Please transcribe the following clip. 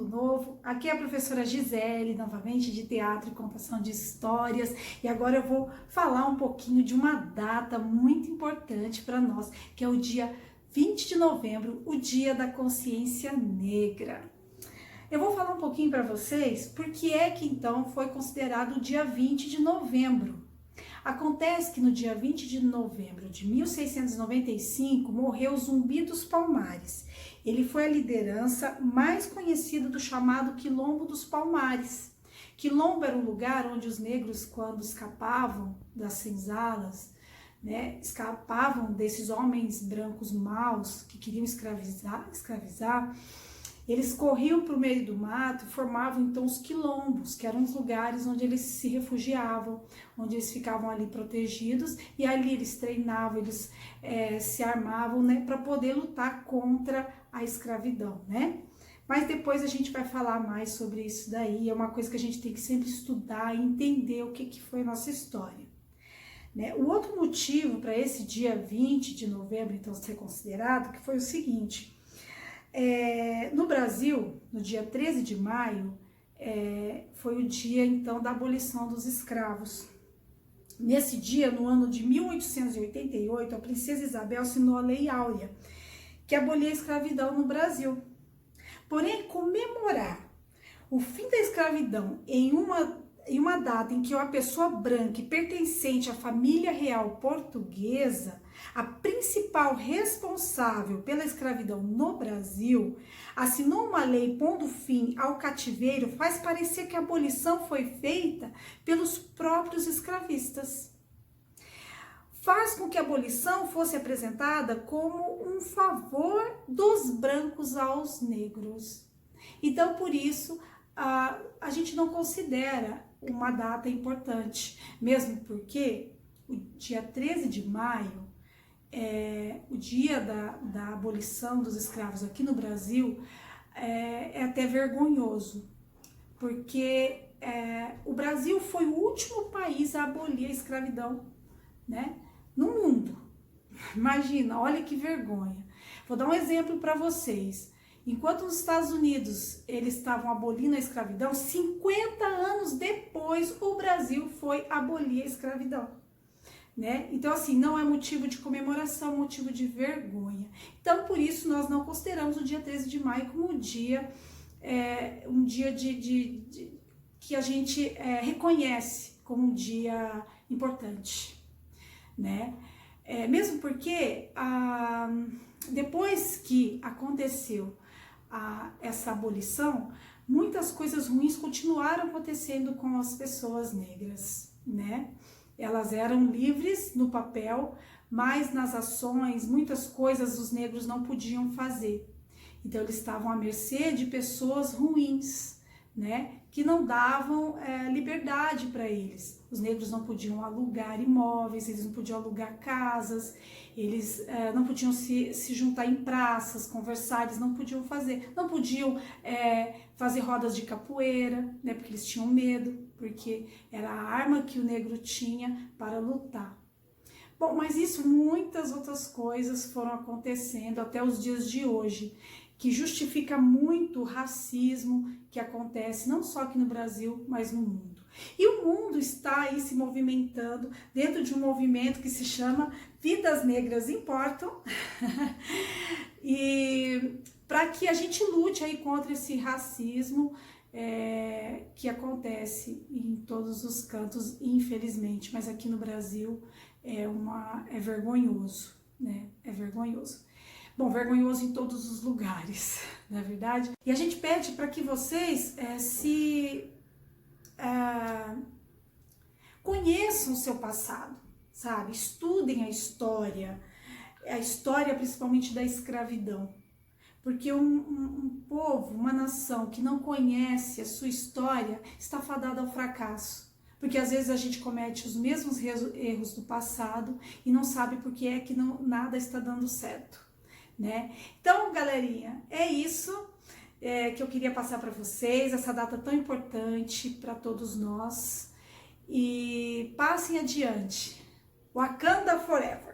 Mundo Novo. Aqui é a professora Gisele, novamente de teatro e contação de histórias. E agora eu vou falar um pouquinho de uma data muito importante para nós, que é o dia 20 de novembro, o Dia da Consciência Negra. Eu vou falar um pouquinho para vocês por que é que então foi considerado o dia 20 de novembro. Acontece que no dia 20 de novembro de 1695 morreu Zumbi dos Palmares. Ele foi a liderança mais conhecida do chamado Quilombo dos Palmares. Quilombo era um lugar onde os negros, quando escapavam das senzalas, escapavam desses homens brancos maus que queriam escravizar, eles corriam para o meio do mato e formavam então os quilombos, que eram os lugares onde eles se refugiavam, onde eles ficavam ali protegidos, e ali eles treinavam, eles se armavam, para poder lutar contra a escravidão, Mas depois a gente vai falar mais sobre isso daí, é uma coisa que a gente tem que sempre estudar e entender o que foi a nossa história. O outro motivo para esse dia 20 de novembro, então, ser considerado, que foi o seguinte: no Brasil, no dia 13 de maio, foi o dia, então, da abolição dos escravos. Nesse dia, no ano de 1888, a princesa Isabel assinou a Lei Áurea, que abolia a escravidão no Brasil. Porém, comemorar o fim da escravidão em uma data em que uma pessoa branca e pertencente à família real portuguesa, a principal responsável pela escravidão no Brasil, assinou uma lei pondo fim ao cativeiro, faz parecer que a abolição foi feita pelos próprios escravistas. Faz com que a abolição fosse apresentada como um favor dos brancos aos negros. Então, por isso, a gente não considera uma data importante, mesmo porque o dia 13 de maio, o dia da abolição dos escravos aqui no Brasil, é até vergonhoso, porque o Brasil foi o último país a abolir a escravidão, no mundo. Imagina, olha que vergonha. Vou dar um exemplo para vocês. Enquanto nos Estados Unidos eles estavam abolindo a escravidão, 50 anos depois o Brasil foi abolir a escravidão. Então, assim, não é motivo de comemoração, é motivo de vergonha. Então, por isso, nós não consideramos o dia 13 de maio como um dia que a gente reconhece como um dia importante, mesmo porque depois que aconteceu essa abolição, muitas coisas ruins continuaram acontecendo com as pessoas negras, Elas eram livres no papel, mas nas ações, muitas coisas os negros não podiam fazer. Então, eles estavam à mercê de pessoas ruins, que não davam liberdade para eles. Os negros não podiam alugar imóveis, eles não podiam alugar casas, eles não podiam se juntar em praças, conversar, eles não podiam fazer rodas de capoeira, porque eles tinham medo, porque era a arma que o negro tinha para lutar. Bom, mas isso, muitas outras coisas foram acontecendo até os dias de hoje, que justifica muito o racismo que acontece não só aqui no Brasil, mas no mundo. E o mundo está aí se movimentando dentro de um movimento que se chama Vidas Negras Importam, e para que a gente lute aí contra esse racismo que acontece em todos os cantos, infelizmente, mas aqui no Brasil é vergonhoso, É vergonhoso. Bom, vergonhoso em todos os lugares, não é verdade? E a gente pede para que vocês conheçam o seu passado, sabe? Estudem a história principalmente da escravidão. Porque um povo, uma nação que não conhece a sua história está fadada ao fracasso. Porque às vezes a gente comete os mesmos erros do passado e não sabe por que é que nada está dando certo. Então, galerinha, é isso que eu queria passar para vocês, essa data tão importante para todos nós. E passem adiante. Wakanda Forever!